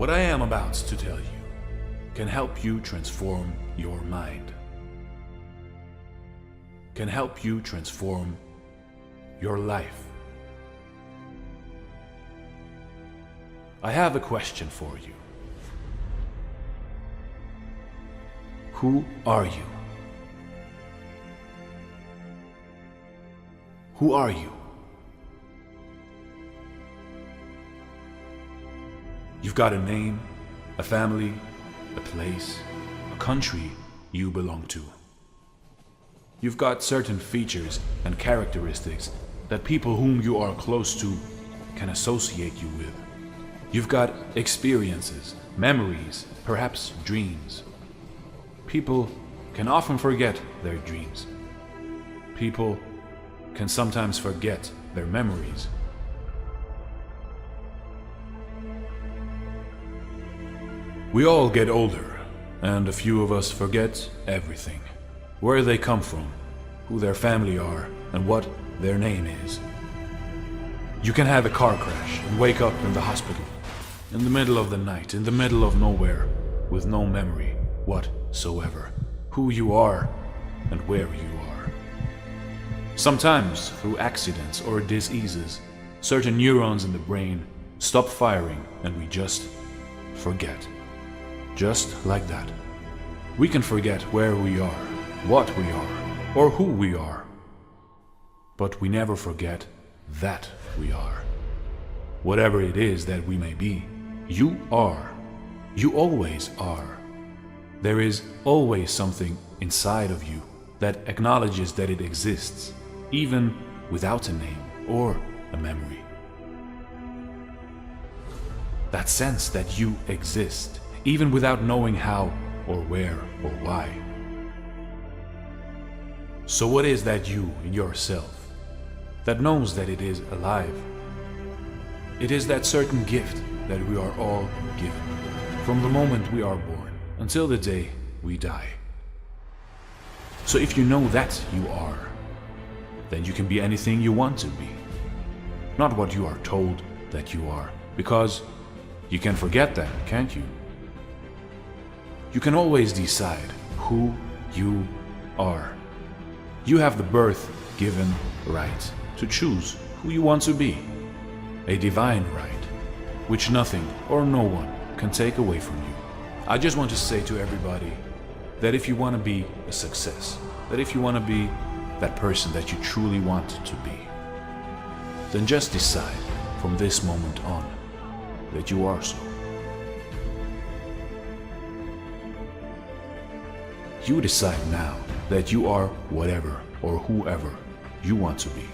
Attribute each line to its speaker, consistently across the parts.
Speaker 1: What I am about to tell you can help you transform your mind, can help you transform your life. I have a question for you. Who are you? Who are you? You've got a name, a family, a place, a country you belong to. You've got certain features and characteristics that people whom you are close to can associate you with. You've got experiences, memories, perhaps dreams. People can often forget their dreams. People can sometimes forget their memories. We all get older, and a few of us forget everything. Where they come from, who their family are, and what their name is. You can have a car crash and wake up in the hospital, in the middle of the night, in the middle of nowhere, with no memory whatsoever, who you are and where you are. Sometimes, through accidents or diseases, certain neurons in the brain stop firing and we just forget. Just like that. We can forget where we are, what we are, or who we are. But we never forget that we are. Whatever it is that we may be, you are. You always are. There is always something inside of you that acknowledges that it exists, even without a name or a memory. That sense that you exist, even without knowing how or where or why. So what is that you in yourself that knows that it is alive? It is that certain gift that we are all given, from the moment we are born until the day we die. So if you know that you are, then you can be anything you want to be, not what you are told that you are, because you can forget that, can't you? You can always decide who you are. You have the birth-given right to choose who you want to be. A divine right, which nothing or no one can take away from you. I just want to say to everybody that if you want to be a success, that if you want to be that person that you truly want to be, then just decide from this moment on that you are so. You decide now that you are whatever or whoever you want to be.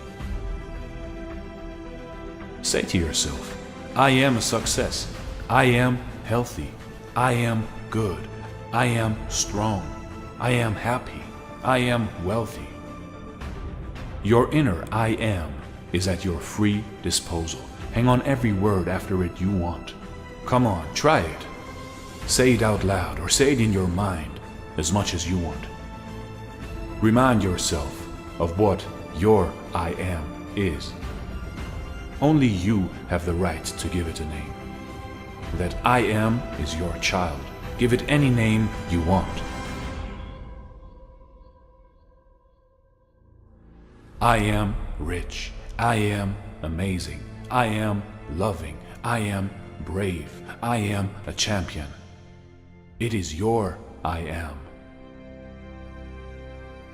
Speaker 1: Say to yourself, I am a success. I am healthy. I am good. I am strong. I am happy. I am wealthy. Your inner I am is at your free disposal. Hang on every word after it you want. Come on, try it. Say it out loud or say it in your mind as much as you want. Remind yourself of what your I am is. Only you have the right to give it a name. That I am is your child. Give it any name you want. I am rich. I am amazing. I am loving. I am brave. I am a champion. It is your I am.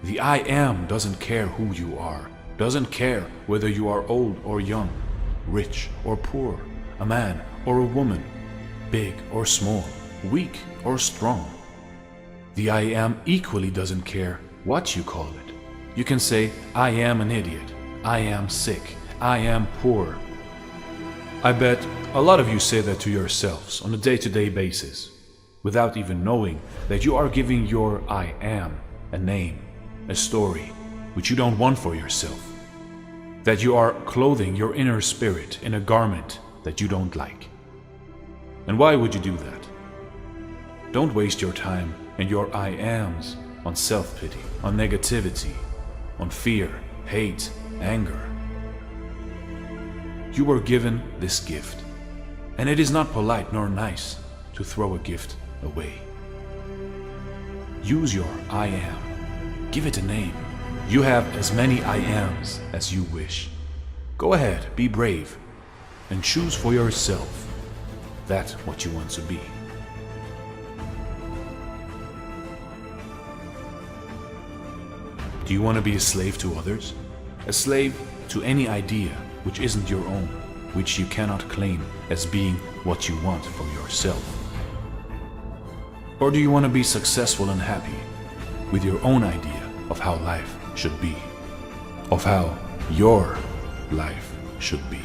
Speaker 1: The I am doesn't care who you are, doesn't care whether you are old or young, rich or poor, a man or a woman, big or small, weak or strong. The I am equally doesn't care what you call it. You can say, I am an idiot, I am sick, I am poor. I bet a lot of you say that to yourselves on a day-to-day basis, without even knowing that you are giving your I am a name, a story, which you don't want for yourself. That you are clothing your inner spirit in a garment that you don't like. And why would you do that? Don't waste your time and your I ams on self-pity, on negativity, on fear, hate, anger. You were given this gift, and it is not polite nor nice to throw a gift away. Use your I am. Give it a name. You have as many I ams as you wish. Go ahead, be brave, and choose for yourself that what you want to be. Do you want to be a slave to others? A slave to any idea which isn't your own, which you cannot claim as being what you want for yourself? Or do you want to be successful and happy with your own idea of how life should be, of how your life should be?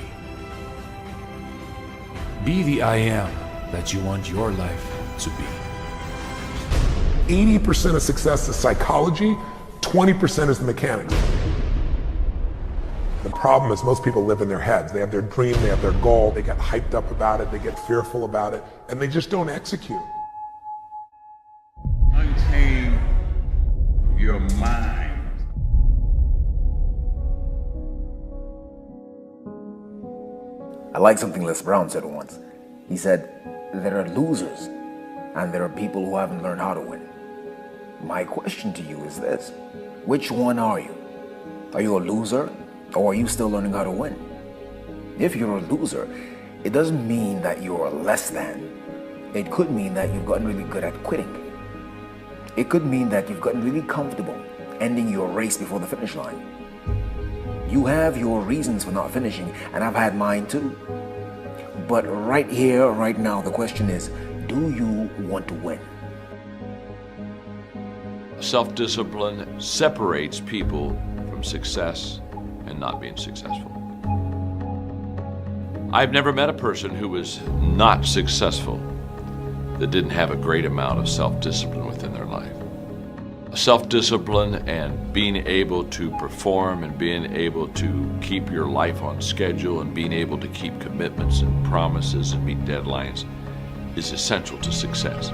Speaker 1: Be the I am that you want your life to be.
Speaker 2: 80% of success is psychology, 20% is the mechanics. The problem is most people live in their heads. They have their dream, they have their goal, they get hyped up about it, they get fearful about it, and they just don't execute.
Speaker 3: Unchain your mind.
Speaker 4: I like something Les Brown said once. He said, there are losers and there are people who haven't learned how to win. My question to you is this: which one are you? Are you a loser, or are you still learning how to win? If you're a loser, it doesn't mean that you're less than. It could mean that you've gotten really good at quitting. It could mean that you've gotten really comfortable ending your race before the finish line. You have your reasons for not finishing, and I've had mine too. But right here, right now, the question is, do you want to win?
Speaker 5: Self-discipline separates people from success and not being successful. I've never met a person who was not successful that didn't have a great amount of self-discipline within their life. Self-discipline and being able to perform and being able to keep your life on schedule and being able to keep commitments and promises and meet deadlines is essential to success.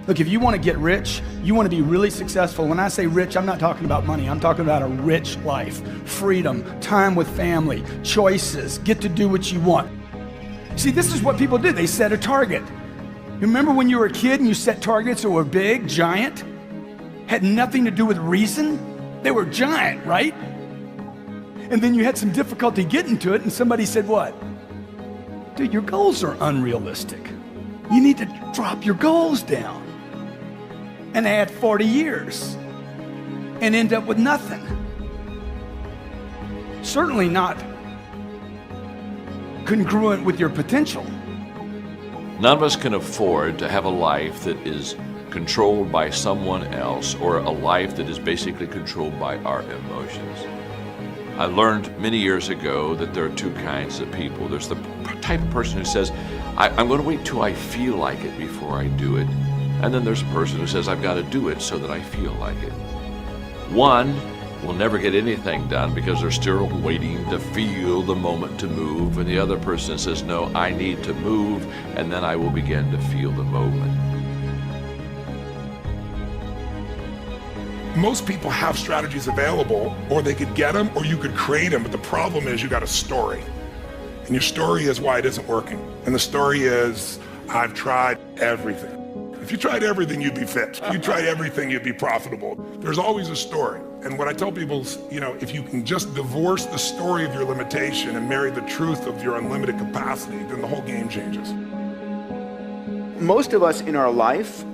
Speaker 6: Look, if you want to get rich, you want to be really successful. When I say rich, I'm not talking about money. I'm talking about a rich life, freedom, time with family, choices, get to do what you want. See, this is what people do. They set a target. You remember when you were a kid and you set targets that were big, giant, had nothing to do with reason? They were giant, right? And then you had some difficulty getting to it, and somebody said, what? Dude, your goals are unrealistic. You need to drop your goals down and add 40 years and end up with nothing. Certainly not congruent with your potential.
Speaker 5: None of us can afford to have a life that is controlled by someone else, or a life that is basically controlled by our emotions. I learned many years ago that there are two kinds of people. There's the type of person who says, I'm going to wait till I feel like it before I do it. And then there's a person who says, I've got to do it so that I feel like it. One will never get anything done because they're still waiting to feel the moment to move. And the other person says, no, I need to move, and then I will begin to feel the moment.
Speaker 2: Most people have strategies available, or they could get them, or you could create them, but the problem is you got a story. And your story is why it isn't working. And the story is, I've tried everything. If you tried everything, you'd be fit. If you tried everything, you'd be profitable. There's always a story. And what I tell people is, if you can just divorce the story of your limitation and marry the truth of your unlimited capacity, then the whole game changes.
Speaker 7: Most of us in our life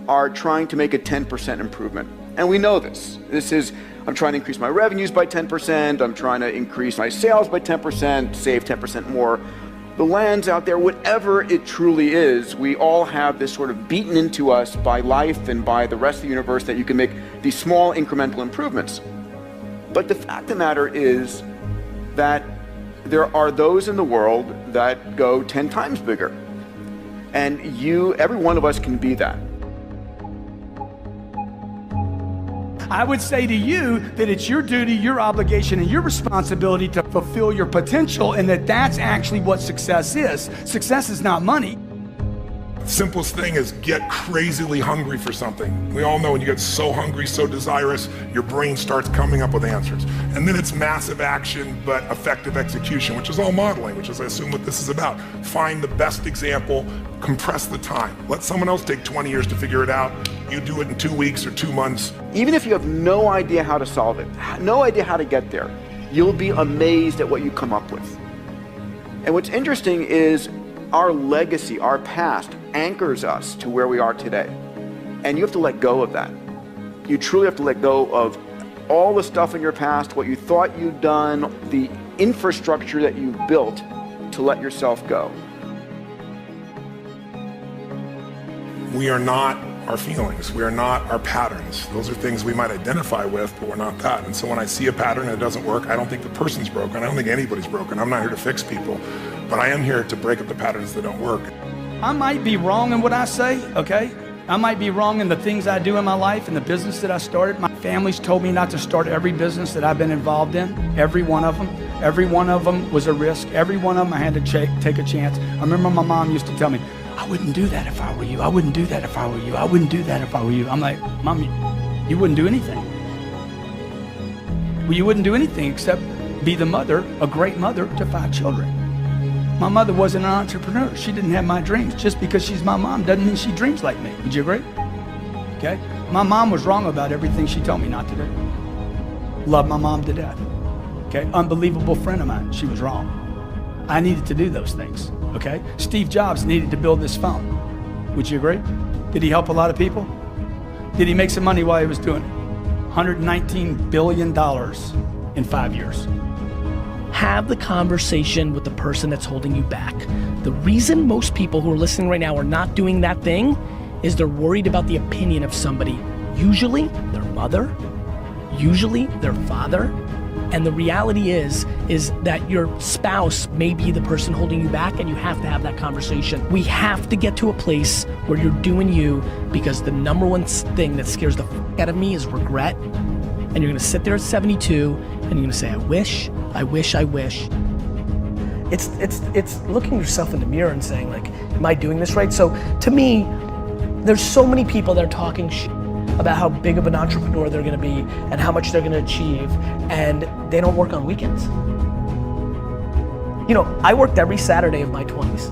Speaker 7: are trying to make a 10% improvement. And we know this. This is, I'm trying to increase my revenues by 10%, I'm trying to increase my sales by 10%, save 10% more. The lands out there, whatever it truly is, we all have this sort of beaten into us by life and by the rest of the universe that you can make these small incremental improvements. But the fact of the matter is that there are those in the world that go 10 times bigger. And every one of us can be that.
Speaker 6: I would say to you that it's your duty, your obligation, and your responsibility to fulfill your potential, and that's actually what success is. Success is not money.
Speaker 2: Simplest thing is get crazily hungry for something. We all know when you get so hungry, so desirous, your brain starts coming up with answers. And then it's massive action, but effective execution, which is all modeling, which is, I assume, what this is about. Find the best example, compress the time. Let someone else take 20 years to figure it out. You do it in 2 weeks or 2 months.
Speaker 7: Even if you have no idea how to solve it, no idea how to get there, you'll be amazed at what you come up with. And what's interesting is our legacy, our past, anchors us to where we are today. And you have to let go of that. You truly have to let go of all the stuff in your past, what you thought you'd done, the infrastructure that you've built to let yourself go.
Speaker 2: We are not our feelings. We are not our patterns. Those are things we might identify with, but we're not that. And so when I see a pattern and it doesn't work, I don't think the person's broken. I don't think anybody's broken. I'm not here to fix people, but I am here to break up the patterns that don't work.
Speaker 6: I might be wrong in what I say, okay? I might be wrong in the things I do in my life and the business that I started. My family's told me not to start every business that I've been involved in, every one of them. Every one of them was a risk. Every one of them I had to take a chance. I remember my mom used to tell me, I wouldn't do that if I were you. I wouldn't do that if I were you. I wouldn't do that if I were you. I'm like, Mom, you wouldn't do anything. Well, you wouldn't do anything except be the mother, a great mother to 5 children. My mother wasn't an entrepreneur. She didn't have my dreams. Just because she's my mom doesn't mean she dreams like me. Would you agree? Okay? My mom was wrong about everything she told me not to do. Love my mom to death. Okay? Unbelievable friend of mine. She was wrong. I needed to do those things. Okay? Steve Jobs needed to build this phone. Would you agree? Did he help a lot of people? Did he make some money while he was doing it? $119 billion in 5 years.
Speaker 8: Have the conversation with the person that's holding you back. The reason most people who are listening right now are not doing that thing is they're worried about the opinion of somebody, usually their mother, usually their father. And the reality is that your spouse may be the person holding you back, and you have to have that conversation. We have to get to a place where you're doing you, because the number one thing that scares the f out of me is regret. And you're gonna sit there at 72 and you're gonna say, I wish. It's looking yourself in the mirror and saying, like, am I doing this right? So to me, there's so many people that are talking shit about how big of an entrepreneur they're gonna be and how much they're gonna achieve, and they don't work on weekends. You know, I worked every Saturday of my 20s.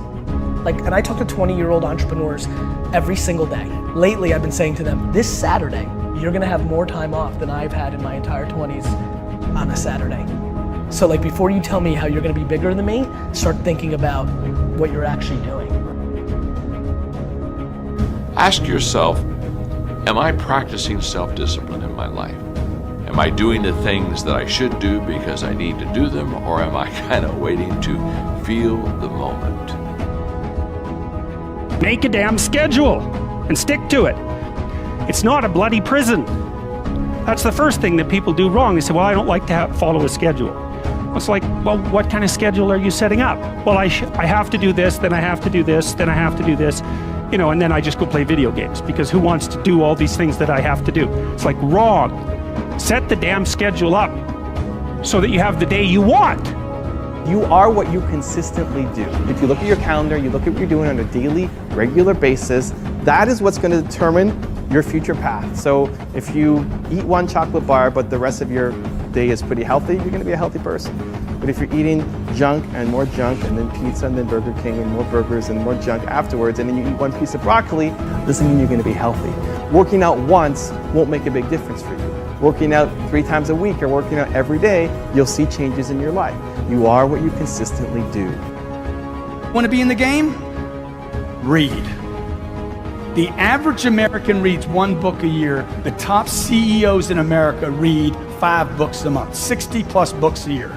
Speaker 8: And I talk to 20-year-old entrepreneurs every single day. Lately, I've been saying to them, this Saturday, you're gonna have more time off than I've had in my entire 20s on a Saturday. So before you tell me how you're gonna be bigger than me, start thinking about what you're actually doing.
Speaker 5: Ask yourself, am I practicing self-discipline in my life? Am I doing the things that I should do because I need to do them, or am I kind of waiting to feel the moment?
Speaker 9: Make a damn schedule and stick to it. It's not a bloody prison. That's the first thing that people do wrong. They say, well, I don't like to follow a schedule. It's like, well, what kind of schedule are you setting up? Well, I have to do this, then I have to do this, then I have to do this, you know, and then I just go play video games, because who wants to do all these things that I have to do? It's like, wrong. Set the damn schedule up so that you have the day you want.
Speaker 10: You are what you consistently do. If you look at your calendar, you look at what you're doing on a daily, regular basis, that is what's going to determine your future path. So if you eat one chocolate bar, but the rest of your day is pretty healthy, you're going to be a healthy person. But if you're eating junk and then pizza and then Burger King and more burgers and more junk afterwards, and then you eat one piece of broccoli, doesn't mean you're going to be healthy. Working out once won't make a big difference for you. Working out 3 times a week or working out every day, you'll see changes in your life. You are what you consistently do.
Speaker 6: Want to be in the game? Read. The average American reads 1 book a year. The top CEOs in America read 5 books a month, 60 plus books a year.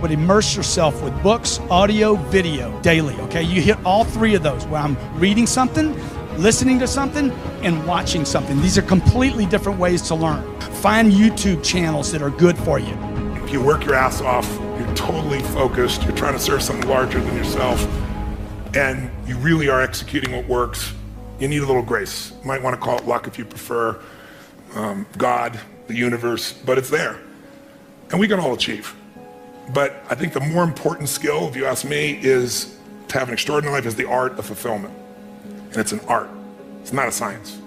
Speaker 6: But immerse yourself with books, audio, video, daily, okay? You hit all 3 of those, where I'm reading something, listening to something, and watching something. These are completely different ways to learn. Find YouTube channels that are good for you.
Speaker 2: If you work your ass off, you're totally focused, you're trying to serve something larger than yourself, and you really are executing what works, you need a little grace. You might want to call it luck if you prefer, God, the universe, but it's there. And we can all achieve. But I think the more important skill, if you ask me, is to have an extraordinary life, is the art of fulfillment. and it's an art. It's not a science.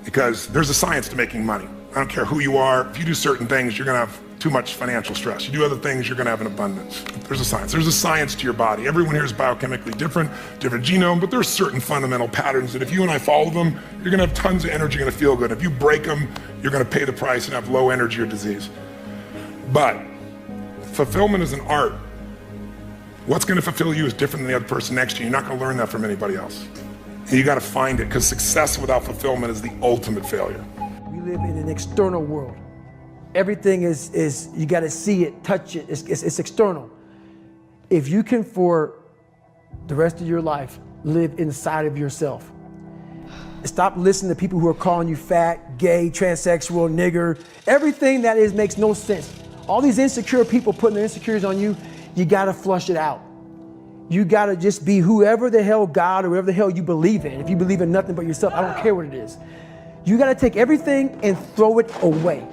Speaker 2: Because there's a science to making money. I don't care who you are. If you do certain things, you're gonna have too much financial stress. You do other things, you're gonna have an abundance. There's a science. There's a science to your body. Everyone here is biochemically different genome, but there's certain fundamental patterns that if you and I follow them, you're gonna have tons of energy, you're gonna feel good. If you break them, you're gonna pay the price and have low energy or disease. But fulfillment is an art. What's gonna fulfill you is different than the other person next to you. You're not gonna learn that from anybody else. And you gotta find it, because success without fulfillment is the ultimate failure.
Speaker 11: We live in an external world. Everything is you got to see it, touch it, it's external. If you can, for the rest of your life, live inside of yourself. Stop listening to people who are calling you fat, gay, transsexual, nigger. Everything that is makes no sense. All these insecure people putting their insecurities on you, you got to flush it out. You got to just be whoever the hell God or whatever the hell you believe in. If you believe in nothing but yourself, I don't care what it is. You got to take everything and throw it away.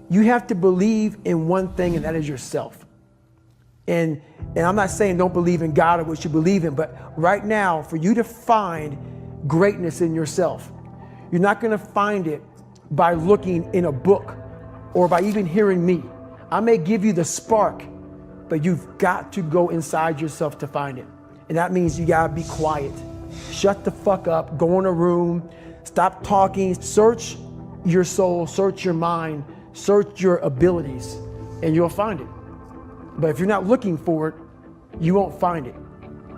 Speaker 11: You have to believe in one thing, and that is yourself. And I'm not saying don't believe in God or what you believe in, but right now, for you to find greatness in yourself, you're not going to find it by looking in a book or by even hearing me. I may give you the spark, but you've got to go inside yourself to find it. And that means you got to be quiet. Shut the fuck up, go in a room, stop talking, search your soul, search your mind, search your abilities, and you'll find it. But if you're not looking for it, you won't find it.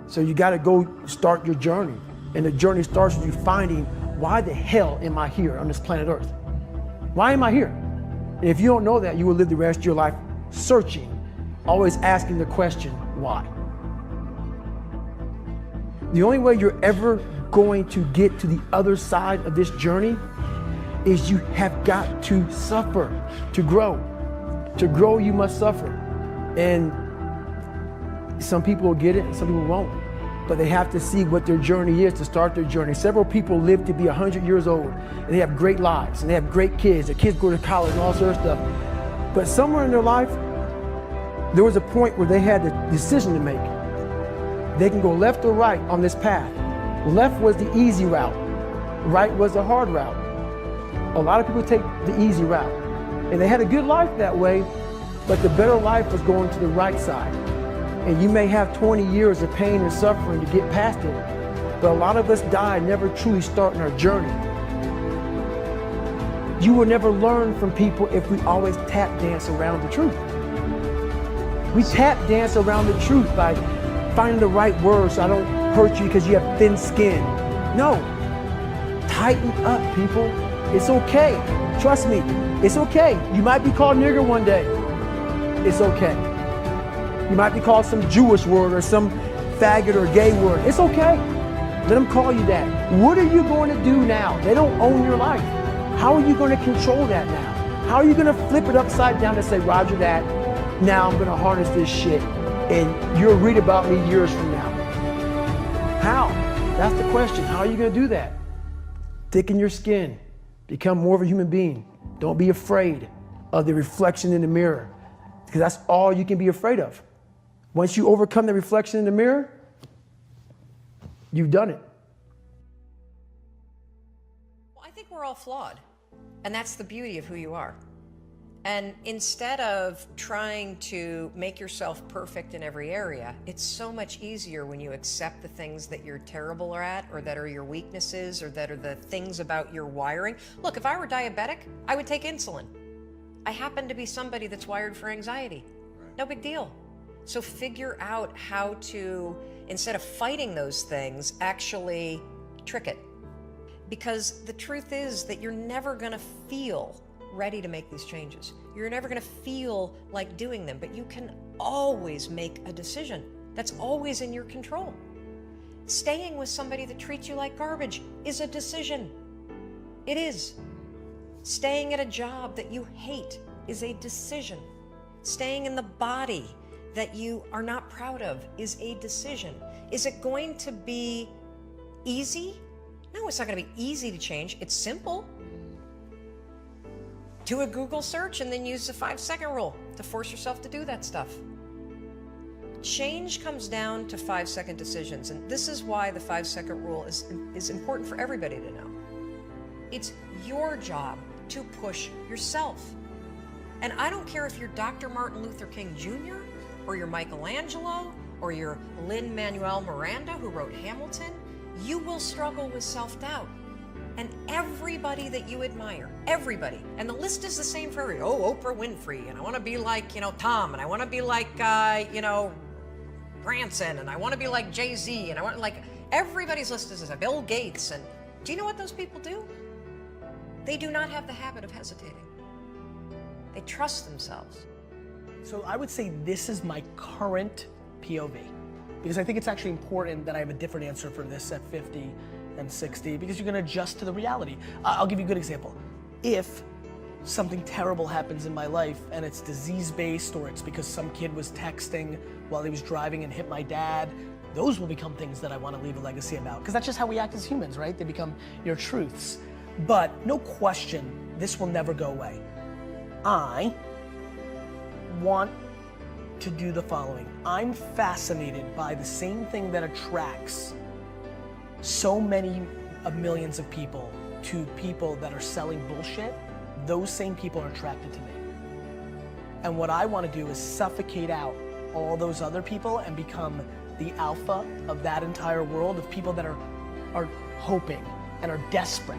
Speaker 11: So you got to go start your journey. And the journey starts with you finding, why the hell am I here on this planet Earth? Why am I here? And if you don't know that, you will live the rest of your life searching, always asking the question, why? The only way you're ever going to get to the other side of this journey is you have got to suffer to grow. To grow, you must suffer. And some people will get it, and some people won't. But they have to see what their journey is to start their journey. Several people live to be 100 years old, and they have great lives, and they have great kids. Their kids go to college and all sorts of stuff. But somewhere in their life, there was a point where they had a decision to make. They can go left or right on this path. Left was the easy route. Right was the hard route. A lot of people take the easy route. And they had a good life that way, but the better life was going to the right side. And you may have 20 years of pain and suffering to get past it, but a lot of us die never truly starting our journey. You will never learn from people if we always tap dance around the truth. We tap dance around the truth by finding the right words so I don't hurt you because you have thin skin. No, tighten up, people. It's okay. Trust me, it's okay. You might be called nigger one day. It's okay. You might be called some Jewish word or some faggot or gay word. It's okay. Let them call you that. What are you going to do now? They don't own your life. How are you going to control that now? How are you going to flip it upside down and say, Roger that, now I'm going to harness this shit and you'll read about me years from now? How? That's the question. How are you going to do that? Thicken your skin. Become more of a human being. Don't be afraid of the reflection in the mirror, because that's all you can be afraid of. Once you overcome the reflection in the mirror, you've done it.
Speaker 12: Well, I think we're all flawed, and that's the beauty of who you are. And instead of trying to make yourself perfect in every area, it's so much easier when you accept the things that you're terrible at, or that are your weaknesses, or that are the things about your wiring. Look, if I were diabetic, I would take insulin. I happen to be somebody that's wired for anxiety. No big deal. So figure out how to, instead of fighting those things, actually trick it. Because the truth is that you're never gonna feel ready to make these changes. You're never gonna feel like doing them, but you can always make a decision. That's always in your control. Staying with somebody that treats you like garbage is a decision. It is. Staying at a job that you hate is a decision. Staying in the body that you are not proud of is a decision. Is it going to be easy? No, it's not gonna be easy to change. It's simple. Do a Google search and then use the 5-second rule to force yourself to do that stuff. Change comes down to 5-second decisions, and this is why the 5-second rule is important for everybody to know. It's your job to push yourself. And I don't care if you're Dr. Martin Luther King Jr., or you're Michelangelo, or you're Lin-Manuel Miranda, who wrote Hamilton, you will struggle with self-doubt. And everybody that you admire, everybody, and the list is the same for everybody. Oh, Oprah Winfrey, and I want to be like, Tom, and I want to be like, Branson, and I want to be like Jay-Z, and I want, everybody's list is Bill Gates, and do you know what those people do? They do not have the habit of hesitating. They trust themselves.
Speaker 8: So I would say this is my current POV, because I think it's actually important that I have a different answer for this at 50 and 60, because you're gonna adjust to the reality. I'll give you a good example. If something terrible happens in my life and it's disease-based, or it's because some kid was texting while he was driving and hit my dad, those will become things that I wanna leave a legacy about, because that's just how we act as humans, right? They become your truths. But no question, this will never go away. I want to do the following. I'm fascinated by the same thing that attracts so many millions of people to people that are selling bullshit. Those same people are attracted to me. And what I want to do is suffocate out all those other people and become the alpha of that entire world of people that are hoping and are desperate.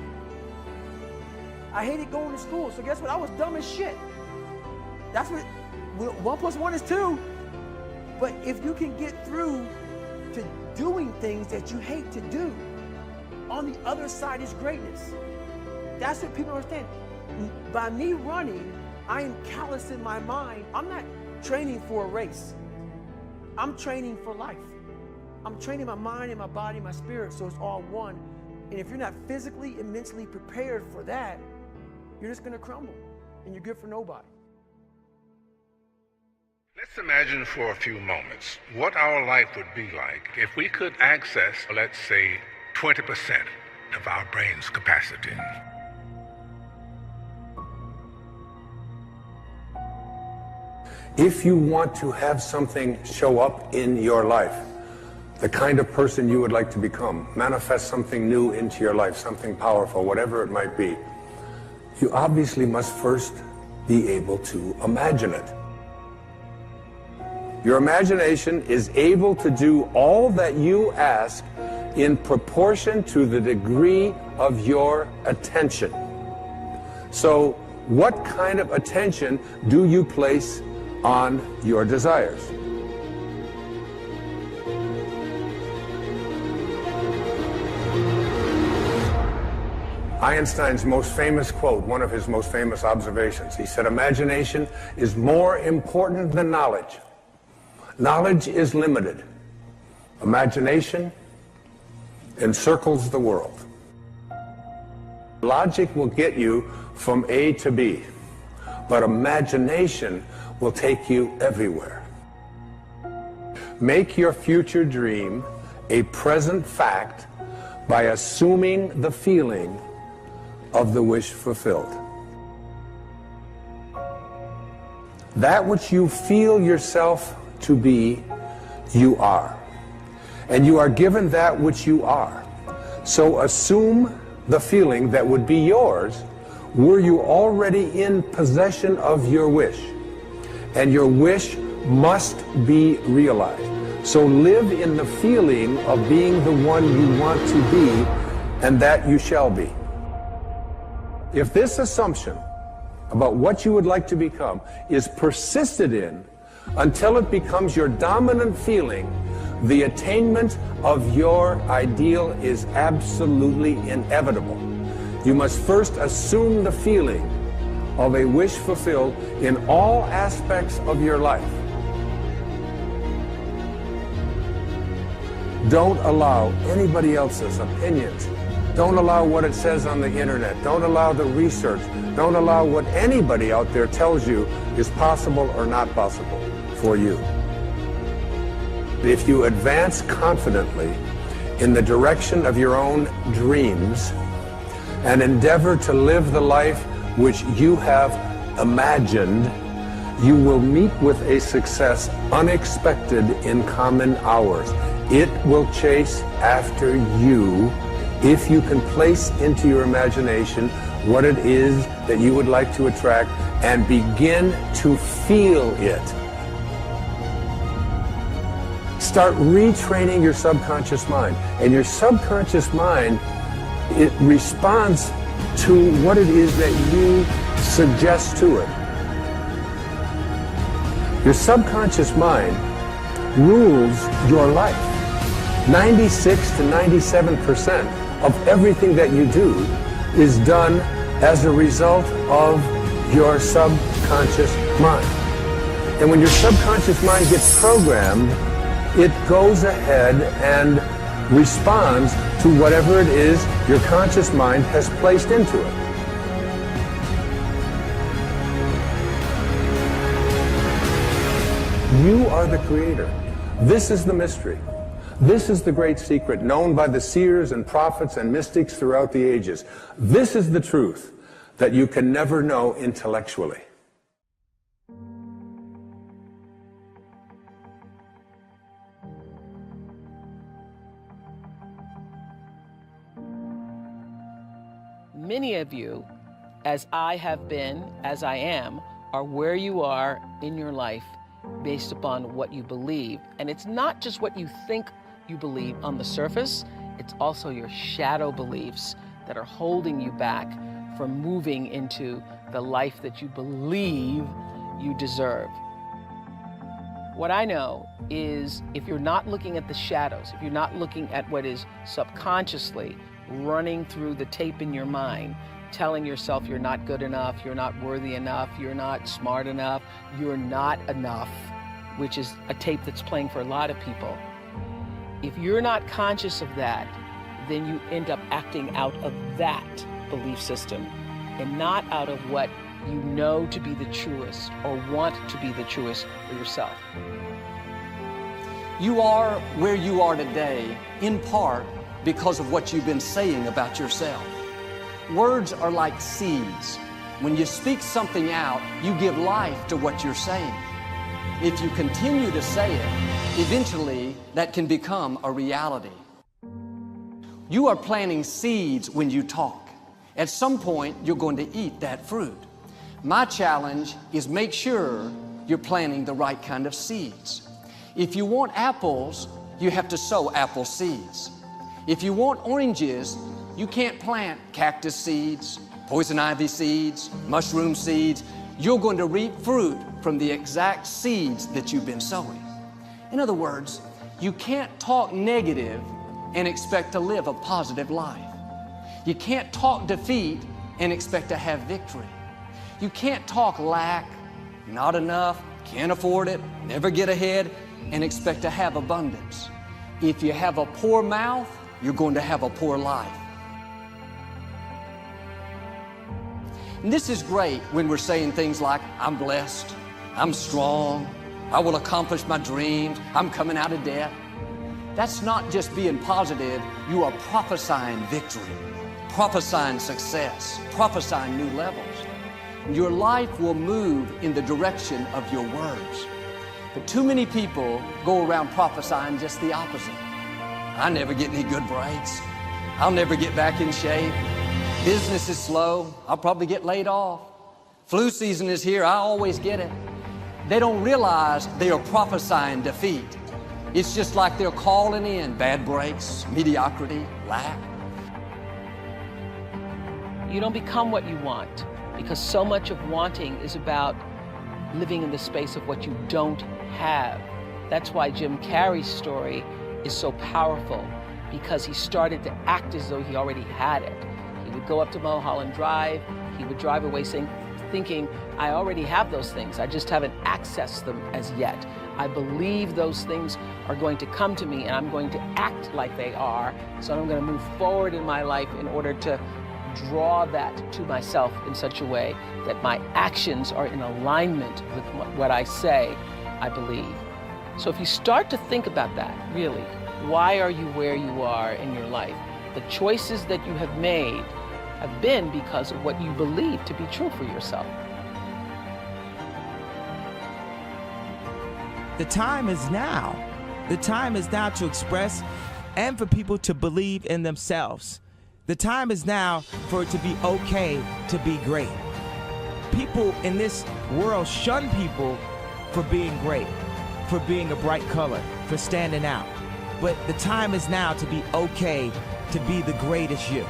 Speaker 11: I hated going to school, so guess what? I was dumb as shit. That's what, 1 + 1 is 2. But if you can get through to doing things that you hate to do, on the other side is greatness. That's what people understand. By me running, I am callous in my mind. I'm not training for a race. I'm training for life. I'm training my mind and my body and my spirit, so it's all one. And if you're not physically and mentally prepared for that, you're just gonna crumble, and you're good for nobody.
Speaker 3: Let's imagine for a few moments what our life would be like if we could access, let's say, 20% of our brain's capacity.
Speaker 13: If you want to have something show up in your life, the kind of person you would like to become, manifest something new into your life, something powerful, whatever it might be, you obviously must first be able to imagine it. Your imagination is able to do all that you ask in proportion to the degree of your attention. So, what kind of attention do you place on your desires? Einstein's most famous quote, one of his most famous observations, he said, imagination is more important than knowledge. Knowledge is limited. Imagination encircles the world. Logic will get you from A to B, but imagination will take you everywhere. Make your future dream a present fact by assuming the feeling of the wish fulfilled. That which you feel yourself to be, you are. And you are given that which you are. So assume the feeling that would be yours were you already in possession of your wish. And your wish must be realized. So live in the feeling of being the one you want to be, and that you shall be. If this assumption about what you would like to become is persisted in until it becomes your dominant feeling, the attainment of your ideal is absolutely inevitable. You must first assume the feeling of a wish fulfilled in all aspects of your life. Don't allow anybody else's opinions. Don't allow what it says on the internet. Don't allow the research. Don't allow what anybody out there tells you is possible or not possible for you. If you advance confidently in the direction of your own dreams and endeavor to live the life which you have imagined, you will meet with a success unexpected in common hours. It will chase after you if you can place into your imagination what it is that you would like to attract and begin to feel it. Start retraining your subconscious mind. And your subconscious mind, it responds to what it is that you suggest to it. Your subconscious mind rules your life. 96 to 97% of everything that you do is done as a result of your subconscious mind. And when your subconscious mind gets programmed, it goes ahead and responds to whatever it is your conscious mind has placed into it. You are the creator. This is the mystery. This is the great secret known by the seers and prophets and mystics throughout the ages. This is the truth that you can never know intellectually.
Speaker 14: Many of you, as I have been, as I am, are where you are in your life based upon what you believe. And it's not just what you think you believe on the surface, it's also your shadow beliefs that are holding you back from moving into the life that you believe you deserve. What I know is if you're not looking at the shadows, if you're not looking at what is subconsciously running through the tape in your mind, telling yourself you're not good enough, you're not worthy enough, you're not smart enough, you're not enough, which is a tape that's playing for a lot of people. If you're not conscious of that, then you end up acting out of that belief system and not out of what you know to be the truest or want to be the truest for yourself.
Speaker 15: You are where you are today, in part because of what you've been saying about yourself. Words are like seeds. When you speak something out, you give life to what you're saying. If you continue to say it, eventually that can become a reality. You are planting seeds when you talk. At some point, you're going to eat that fruit. My challenge is make sure you're planting the right kind of seeds. If you want apples, you have to sow apple seeds. If you want oranges, you can't plant cactus seeds, poison ivy seeds, mushroom seeds. You're going to reap fruit from the exact seeds that you've been sowing. In other words, you can't talk negative and expect to live a positive life. You can't talk defeat and expect to have victory. You can't talk lack, not enough, can't afford it, never get ahead, and expect to have abundance. If you have a poor mouth, you're going to have a poor life. And this is great when we're saying things like, I'm blessed, I'm strong, I will accomplish my dreams, I'm coming out of debt. That's not just being positive, you are prophesying victory, prophesying success, prophesying new levels. Your life will move in the direction of your words. But too many people go around prophesying just the opposite. I never get any good breaks. I'll never get back in shape. Business is slow. I'll probably get laid off. Flu season is here. I always get it. They don't realize they are prophesying defeat. It's just like they're calling in bad breaks, mediocrity, lack.
Speaker 14: You don't become what you want because so much of wanting is about living in the space of what you don't have. That's why Jim Carrey's story is so powerful, because he started to act as though he already had it. He would go up to Mulholland Drive, he would drive away thinking, I already have those things, I just haven't accessed them as yet. I believe those things are going to come to me and I'm going to act like they are, so I'm going to move forward in my life in order to draw that to myself in such a way that my actions are in alignment with what I say I believe. So if you start to think about that, really, why are you where you are in your life? The choices that you have made have been because of what you believe to be true for yourself.
Speaker 16: the time is now. The time is now to express and for people to believe in themselves. The time is now for it to be okay to be great. People in this world shun people for being great, for being a bright color, for standing out. But the time is now to be okay to be the greatest you.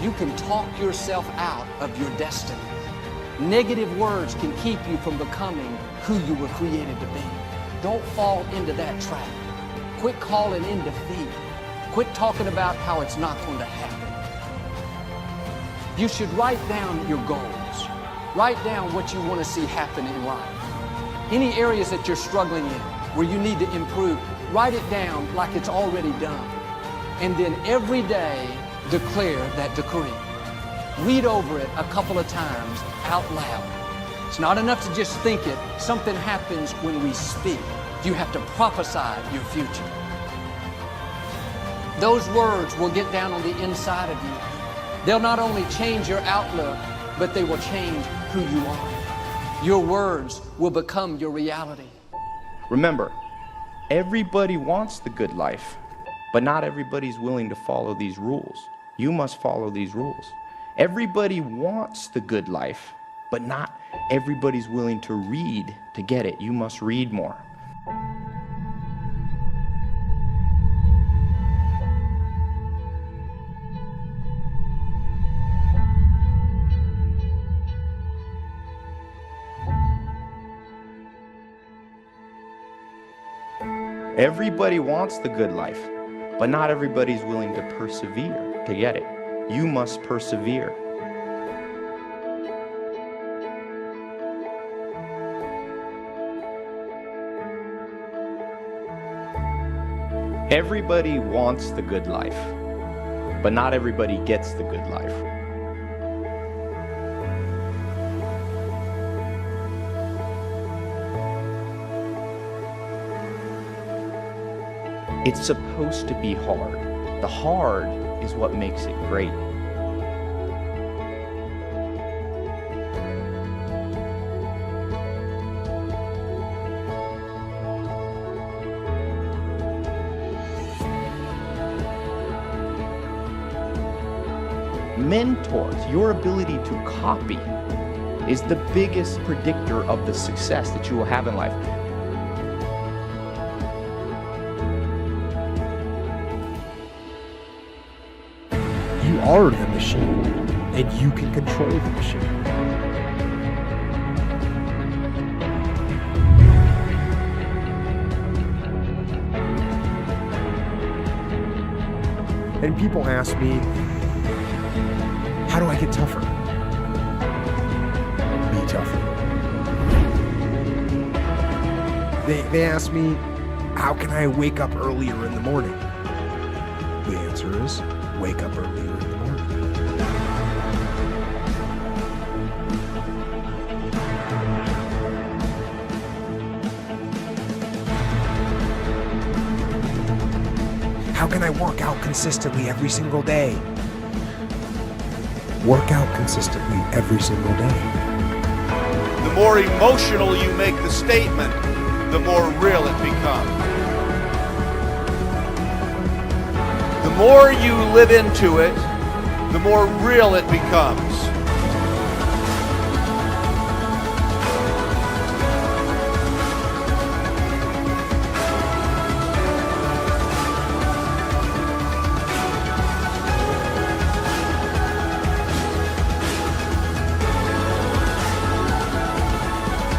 Speaker 15: You can talk yourself out of your destiny. Negative words can keep you from becoming who you were created to be. Don't fall into that trap. Quit calling in defeat. Quit talking about how it's not going to happen. You should write down your goals. Write down what you want to see happen in life. Any areas that you're struggling in, where you need to improve, write it down like it's already done. And then every day, declare that decree. Read over it a couple of times out loud. It's not enough to just think it. Something happens when we speak. You have to prophesy your future. Those words will get down on the inside of you. They'll not only change your outlook, but they will change who you are. Your words will become your reality.
Speaker 10: Remember, everybody wants the good life, but not everybody's willing to follow these rules. You must follow these rules. Everybody wants the good life, but not everybody's willing to read to get it. You must read more. Everybody wants the good life, but not everybody's willing to persevere to get it. You must persevere. Everybody wants the good life, but not everybody gets the good life. It's supposed to be hard. The hard is what makes it great. Mentors, your ability to copy, is the biggest predictor of the success that you will have in life.
Speaker 17: You are the machine, and you can control the machine. And people ask me, how do I get tougher? Be tougher. They ask me, how can I wake up earlier in the morning? The answer is, wake up earlier in the morning. How can I work out consistently every single day? Work out consistently every single day.
Speaker 18: The more emotional you make the statement, the more real it becomes. The more you live into it, the more real it becomes.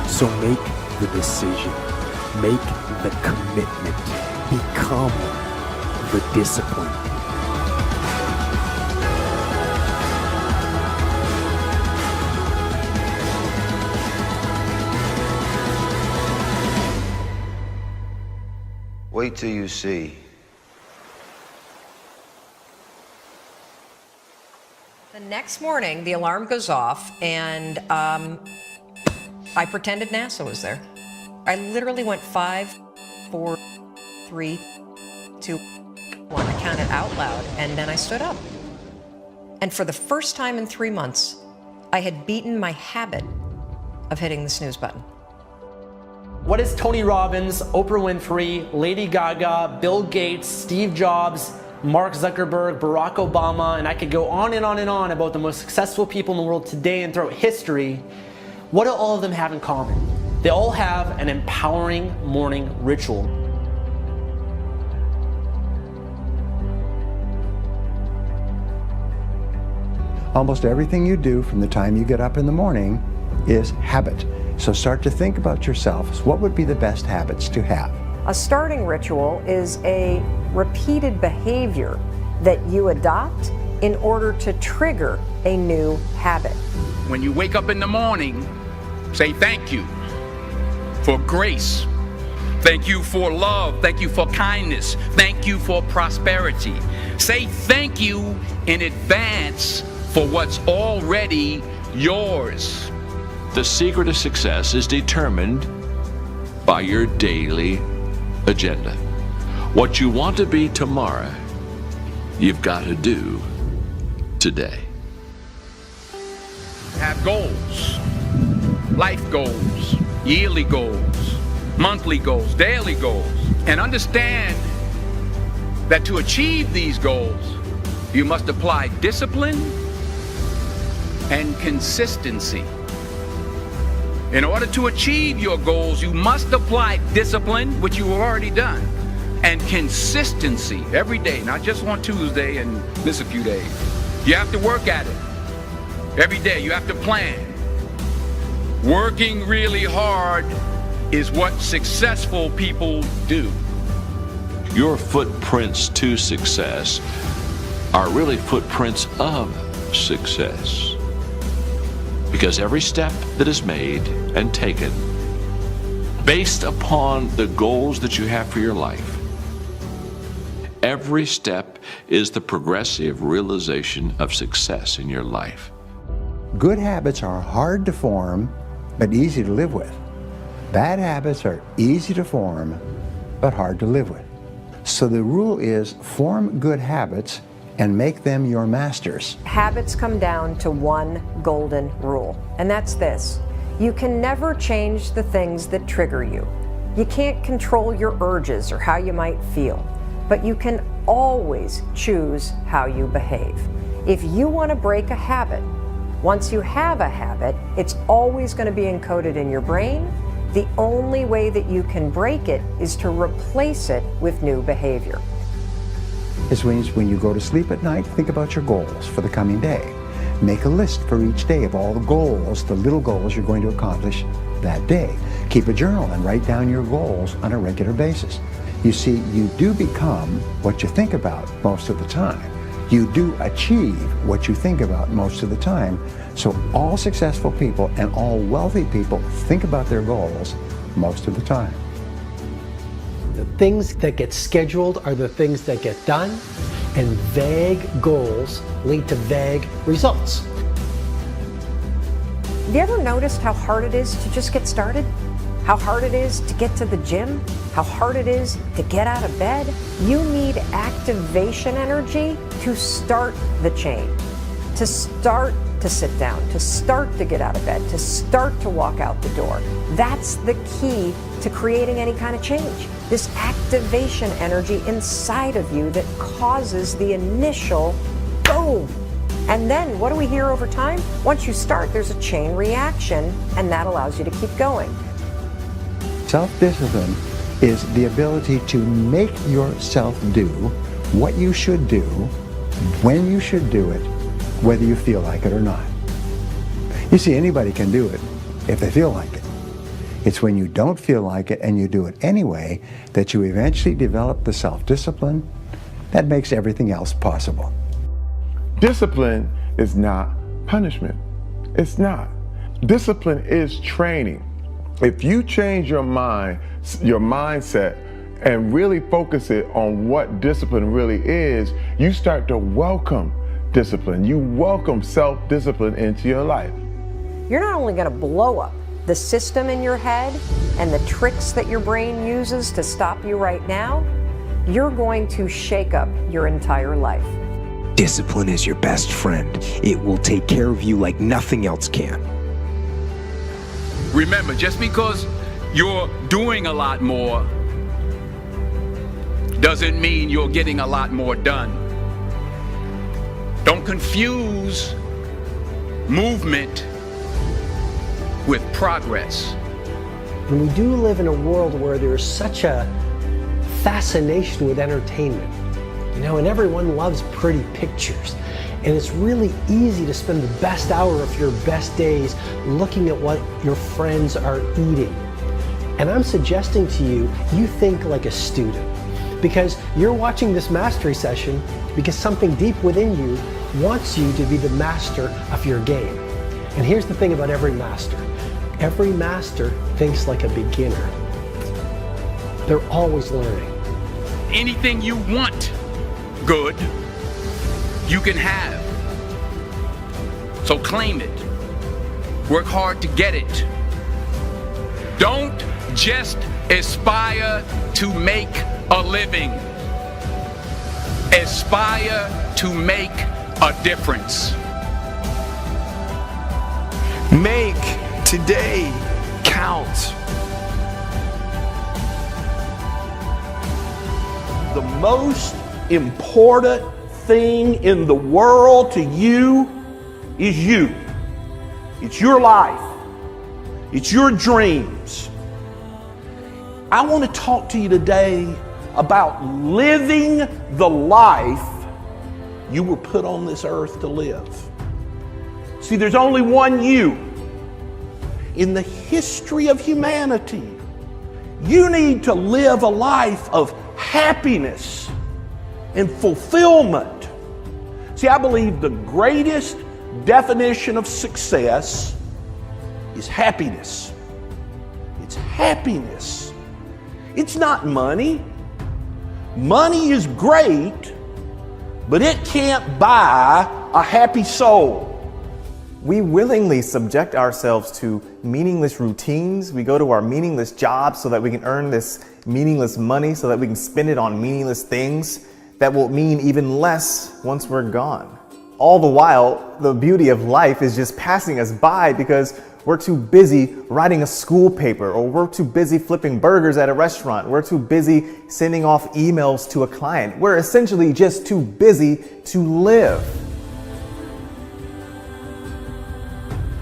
Speaker 17: So make the decision, make the commitment, become the discipline.
Speaker 19: Wait till you see.
Speaker 12: The next morning, the alarm goes off, and I pretended NASA was there. I literally went 5, 4, 3, 2, 1. I counted out loud, and then I stood up. And for the first time in 3 months, I had beaten my habit of hitting the snooze button.
Speaker 19: What is Tony Robbins, Oprah Winfrey, Lady Gaga, Bill Gates, Steve Jobs, Mark Zuckerberg, Barack Obama, and I could go on and on and on about the most successful people in the world today and throughout history. What do all of them have in common? They all have an empowering morning ritual.
Speaker 20: Almost everything you do from the time you get up in the morning is habit. So start to think about yourself. What would be the best habits to have?
Speaker 12: A starting ritual is a repeated behavior that you adopt in order to trigger a new habit.
Speaker 21: When you wake up in the morning, say thank you for grace. Thank you for love. Thank you for kindness. Thank you for prosperity. Say thank you in advance for what's already yours.
Speaker 5: The secret of success is determined by your daily agenda. What you want to be tomorrow, you've got to do today.
Speaker 21: Have goals, life goals, yearly goals, monthly goals, daily goals, and understand that to achieve these goals, you must apply discipline and consistency. In order to achieve your goals, you must apply discipline, which you have already done, and consistency every day, not just on Tuesday and miss a few days. You have to work at it every day. You have to plan. Working really hard is what successful people do.
Speaker 5: Your footprints to success are really footprints of success. Because every step that is made and taken based upon the goals that you have for your life, every step is the progressive realization of success in your life.
Speaker 20: Good habits are hard to form, but easy to live with. Bad habits are easy to form, but hard to live with. So the rule is form good habits and make them your masters.
Speaker 12: Habits come down to one golden rule, and that's this. You can never change the things that trigger you. You can't control your urges or how you might feel, but you can always choose how you behave. If you want to break a habit, once you have a habit, it's always going to be encoded in your brain. The only way that you can break it is to replace it with new behavior.
Speaker 20: This means when you go to sleep at night, think about your goals for the coming day. Make a list for each day of all the goals, the little goals you're going to accomplish that day. Keep a journal and write down your goals on a regular basis. You see, you do become what you think about most of the time. You do achieve what you think about most of the time. So all successful people and all wealthy people think about their goals most of the time.
Speaker 11: The things that get scheduled are the things that get done, and vague goals lead to vague results.
Speaker 12: Have you ever noticed how hard it is to just get started? How hard it is to get to the gym? How hard it is to get out of bed? You need activation energy to start the change, to start to sit down, to start to get out of bed, to start to walk out the door. That's the key to creating any kind of change. This activation energy inside of you that causes the initial boom. And then what do we hear over time? Once you start, there's a chain reaction, and that allows you to keep going.
Speaker 20: Self-discipline is the ability to make yourself do what you should do, when you should do it, whether you feel like it or not. You see, anybody can do it if they feel like it. It's when you don't feel like it and you do it anyway that you eventually develop the self-discipline that makes everything else possible.
Speaker 22: Discipline is not punishment. It's not. Discipline is training. If you change your mind, your mindset, and really focus it on what discipline really is, you start to welcome discipline. You welcome self-discipline into your life.
Speaker 12: You're not only going to blow up the system in your head and the tricks that your brain uses to stop you right now, you're going to shake up your entire life.
Speaker 17: Discipline is your best friend. It will take care of you like nothing else can.
Speaker 21: Remember, just because you're doing a lot more doesn't mean you're getting a lot more done. Don't confuse movement with progress.
Speaker 1: And we do live in a world where there's such a fascination with entertainment, you know, and everyone loves pretty pictures. And it's really easy to spend the best hour of your best days looking at what your friends are eating. And I'm suggesting to you, you think like a student, because you're watching this mastery session because something deep within you wants you to be the master of your game. And here's the thing about every master. Every master thinks like a beginner. They're always learning.
Speaker 21: Anything you want good, you can have. So claim it. Work hard to get it. Don't just aspire to make a living. Aspire to make a difference.
Speaker 4: Make today count.
Speaker 23: The most important thing in the world to you is you. It's your life. It's your dreams. I want to talk to you today about living the life you were put on this earth to live. See, there's only one you. In the history of humanity, you need to live a life of happiness and fulfillment. See, I believe the greatest definition of success is happiness. It's happiness. It's not money. Money is great, but it can't buy a happy soul.
Speaker 10: We willingly subject ourselves to meaningless routines. We go to our meaningless jobs so that we can earn this meaningless money, so that we can spend it on meaningless things that will mean even less once we're gone. All the while, the beauty of life is just passing us by because we're too busy writing a school paper, or we're too busy flipping burgers at a restaurant. We're too busy sending off emails to a client. We're essentially just too busy to live.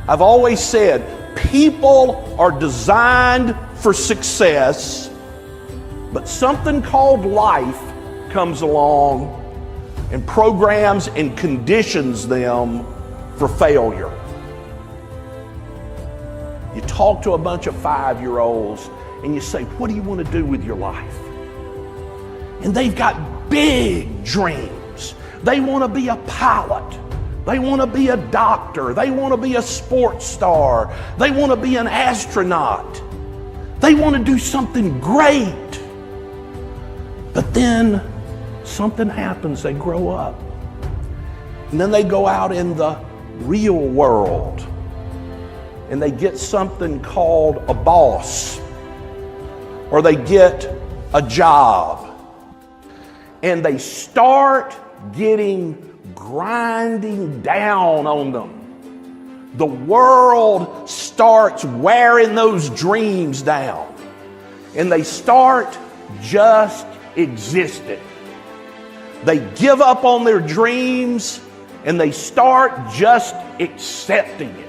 Speaker 23: I've always said people are designed for success, but something called life comes along and programs and conditions them for failure. You talk to a bunch of 5-year-olds and you say, what do you want to do with your life? And they've got big dreams. They want to be a pilot. They want to be a doctor. They want to be a sports star. They want to be an astronaut. They want to do something great. But then something happens. They grow up. And then they go out in the real world and they get something called a boss, or they get a job, and they start getting grinding down on them. The world starts wearing those dreams down, and they start just existing. They give up on their dreams and they start just accepting it.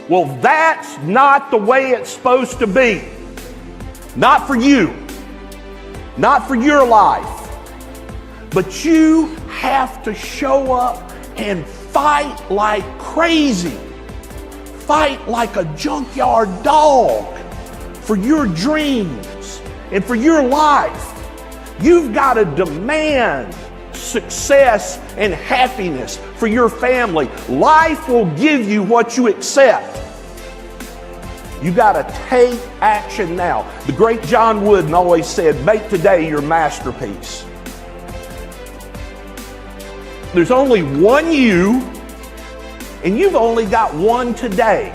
Speaker 23: Well, that's not the way it's supposed to be. Not for you. Not for your life. But you have to show up and fight like crazy. Fight like a junkyard dog for your dreams and for your life. You've got to demand success and happiness for your family. Life will give you what you accept. You got to take action now. The great John Wooden always said, make today your masterpiece. There's only one you, and you've only got one today.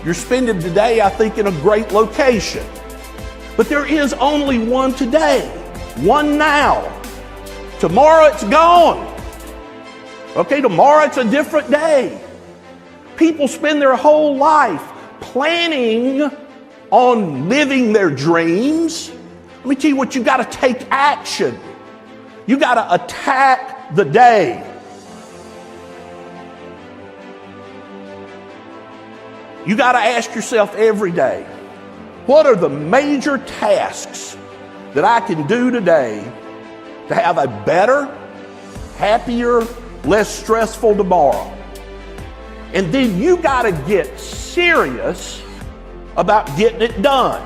Speaker 23: You're spending today, I think, in a great location. But there is only one today, one now. Tomorrow it's gone. Okay, tomorrow it's a different day. People spend their whole life planning on living their dreams, let me tell you what, you got to take action. You got to attack the day. You got to ask yourself every day, what are the major tasks that I can do today to have a better, happier, less stressful tomorrow? And then you got to get serious about getting it done.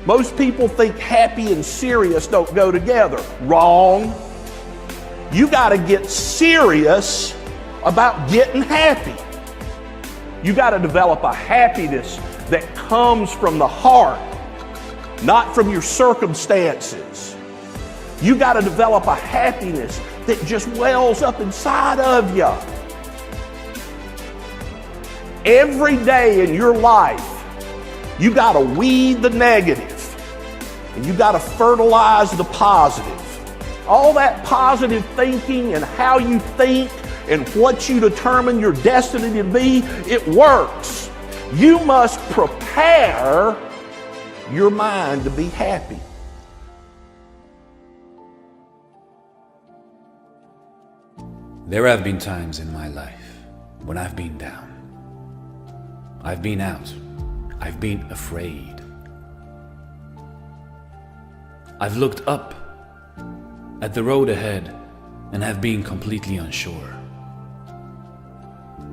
Speaker 23: Most people think happy and serious don't go together. Wrong. You got to get serious about getting happy. You got to develop a happiness that comes from the heart, not from your circumstances. You got to develop a happiness that just wells up inside of you. Every day in your life, you got to weed the negative and you got to fertilize the positive. All that positive thinking and how you think and what you determine your destiny to be, it works. You must prepare your mind to be happy.
Speaker 6: There have been times in my life when I've been down. I've been out. I've been afraid. I've looked up at the road ahead and have been completely unsure.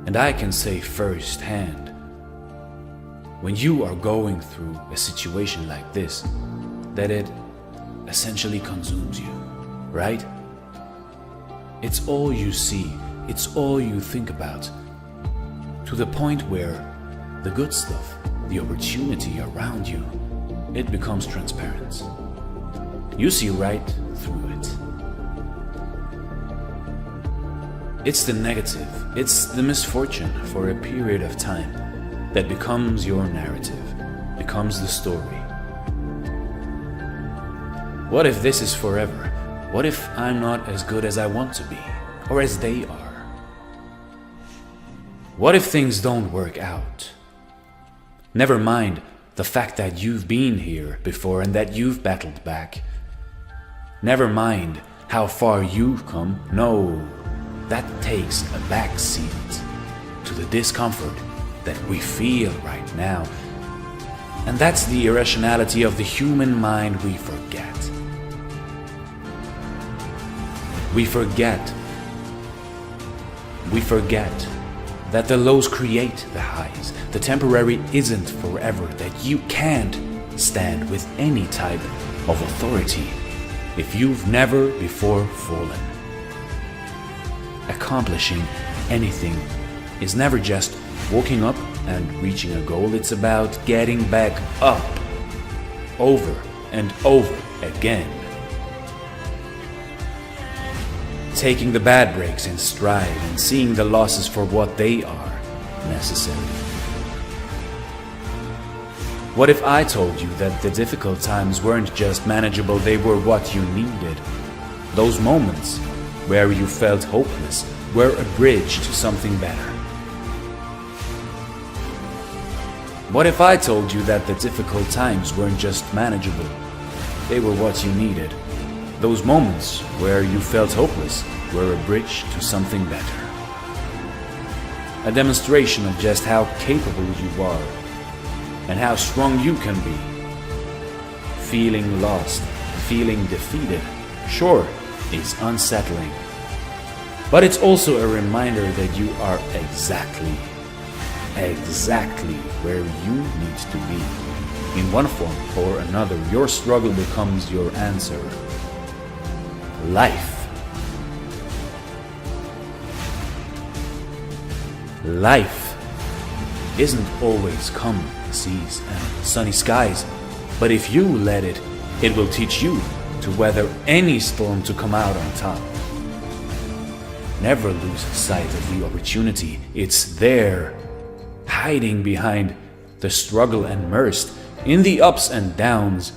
Speaker 6: And I can say firsthand, when you are going through a situation like this, that it essentially consumes you, right? It's all you see, it's all you think about, to the point where the good stuff, the opportunity around you, it becomes transparent. You see right through it. It's the negative, it's the misfortune for a period of time that becomes your narrative, becomes the story. What if this is forever? What if I'm not as good as I want to be, or as they are? What if things don't work out? Never mind the fact that you've been here before and that you've battled back. Never mind how far you've come. No, that takes a back seat to the discomfort that we feel right now. And that's the irrationality of the human mind we forget. We forget that the lows create the highs. The temporary isn't forever, that you can't stand with any type of authority if you've never before fallen. Accomplishing anything is never just walking up and reaching a goal. It's about getting back up over and over again. Taking the bad breaks in stride and seeing the losses for what they are, necessary. What if I told you that the difficult times weren't just manageable, they were what you needed? Those moments where you felt hopeless were a bridge to something better. What if I told you that the difficult times weren't just manageable, they were what you needed? Those moments where you felt hopeless were a bridge to something better. A demonstration of just how capable you are and how strong you can be. Feeling lost, feeling defeated, sure, is unsettling. But it's also a reminder that you are exactly where you need to be. In one form or another, your struggle becomes your answer. Life. Life isn't always calm seas and sunny skies, but if you let it, it will teach you to weather any storm to come out on top. Never lose sight of the opportunity. It's there, hiding behind the struggle and immersed in the ups and downs.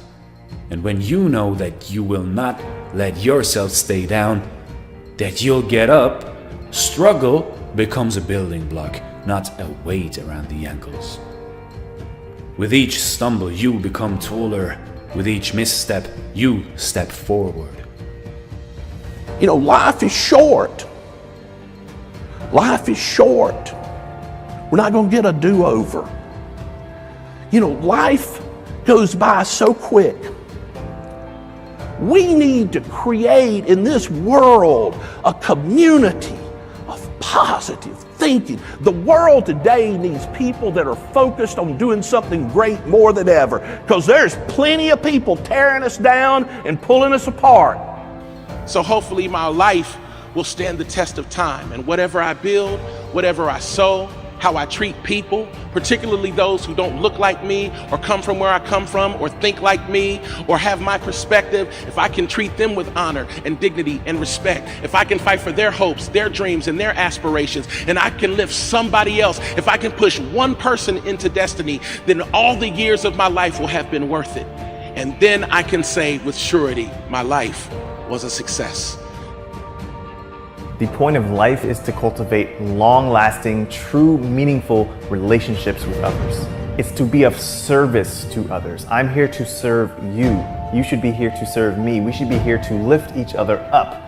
Speaker 6: And when you know that you will not let yourself stay down, that you'll get up, struggle becomes a building block, not a weight around the ankles. With each stumble, you become taller. With each misstep, you step forward.
Speaker 23: You know, life is short. Life is short. We're not going to get a do-over. You know, life goes by so quick. We need to create in this world a community of positive thinking. The world today needs people that are focused on doing something great more than ever, because there's plenty of people tearing us down and pulling us apart.
Speaker 2: So hopefully my life will stand the test of time, and whatever I build, whatever I sow, how I treat people, particularly those who don't look like me or come from where I come from or think like me or have my perspective, if I can treat them with honor and dignity and respect, if I can fight for their hopes, their dreams, and their aspirations, and I can lift somebody else, if I can push one person into destiny, then all the years of my life will have been worth it. And then I can say with surety, my life was a success.
Speaker 7: The point of life is to cultivate long-lasting, true, meaningful relationships with others. It's to be of service to others. I'm here to serve you. You should be here to serve me. We should be here to lift each other up.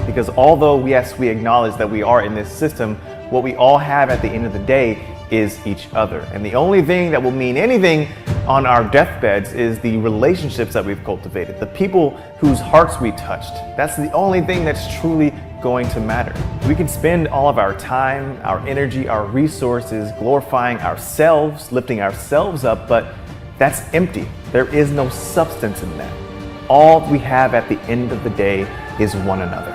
Speaker 7: Because although, yes, we acknowledge that we are in this system, what we all have at the end of the day is each other. And the only thing that will mean anything on our deathbeds is the relationships that we've cultivated, the people whose hearts we touched. That's the only thing that's truly going to matter. We can spend all of our time, our energy, our resources glorifying ourselves, lifting ourselves up, but that's empty. There is no substance in that. All we have at the end of the day is one another.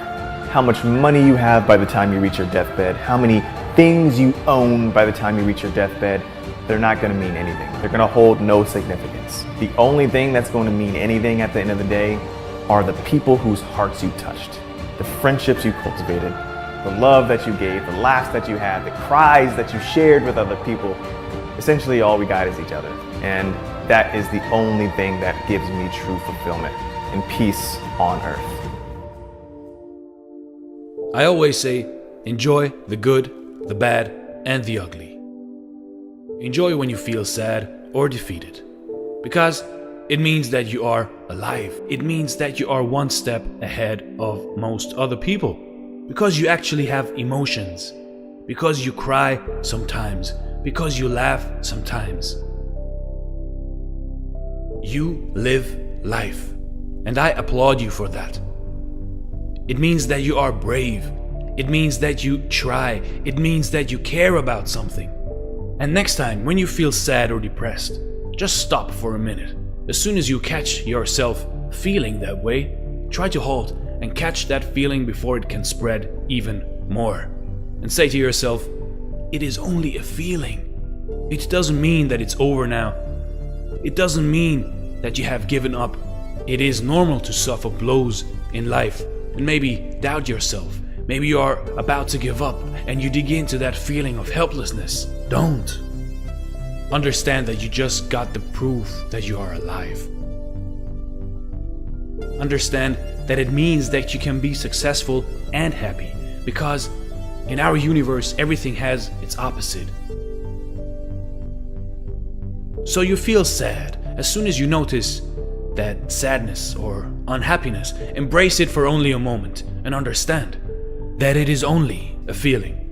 Speaker 7: How much money you have by the time you reach your deathbed, how many things you own by the time you reach your deathbed, they're not going to mean anything. They're going to hold no significance. The only thing that's going to mean anything at the end of the day are the people whose hearts you touched, the friendships you cultivated, the love that you gave, the laughs that you had, the cries that you shared with other people. Essentially, all we got is each other. And that is the only thing that gives me true fulfillment and peace on earth.
Speaker 6: I always say, enjoy the good, the bad, and the ugly. Enjoy when you feel sad or defeated, because it means that you are alive. It means that you are one step ahead of most other people, because you actually have emotions, because you cry sometimes, because you laugh sometimes. You live life, and I applaud you for that. It means that you are brave. It means that you try. It means that you care about something. And next time, when you feel sad or depressed, just stop for a minute. As soon as you catch yourself feeling that way, try to halt and catch that feeling before it can spread even more. And say to yourself, it is only a feeling. It doesn't mean that it's over now. It doesn't mean that you have given up. It is normal to suffer blows in life and maybe doubt yourself. Maybe you are about to give up and you dig into that feeling of helplessness. Don't. Understand that you just got the proof that you are alive. Understand that it means that you can be successful and happy, because in our universe everything has its opposite. So you feel sad. As soon as you notice that sadness or unhappiness, embrace it for only a moment and understand that it is only a feeling.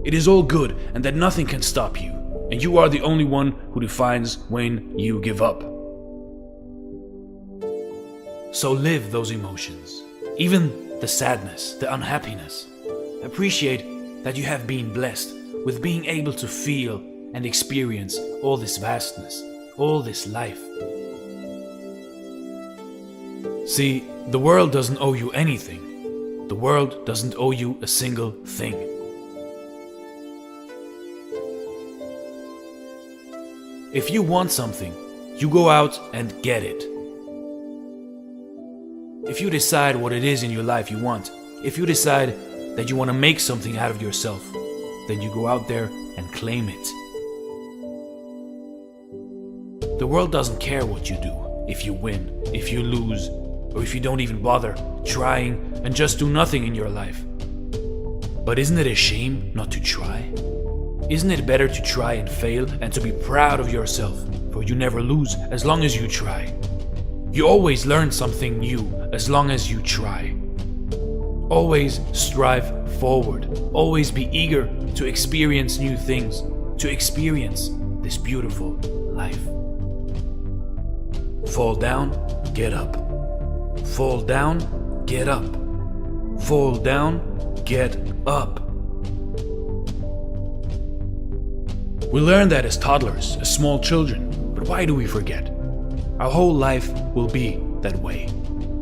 Speaker 6: It is all good and that nothing can stop you, and you are the only one who defines when you give up. So live those emotions, even the sadness, the unhappiness. Appreciate that you have been blessed with being able to feel and experience all this vastness, all this life. See, the world doesn't owe you anything. The world doesn't owe you a single thing. If you want something, you go out and get it. If you decide what it is in your life you want, if you decide that you want to make something out of yourself, then you go out there and claim it. The world doesn't care what you do, if you win, if you lose, or if you don't even bother trying and just do nothing in your life. But isn't it a shame not to try? Isn't it better to try and fail and to be proud of yourself? For you never lose as long as you try. You always learn something new as long as you try. Always strive forward. Always be eager to experience new things, to experience this beautiful life. Fall down, get up. Fall down, get up. Fall down, get up. We learn that as toddlers, as small children, but why do we forget? Our whole life will be that way.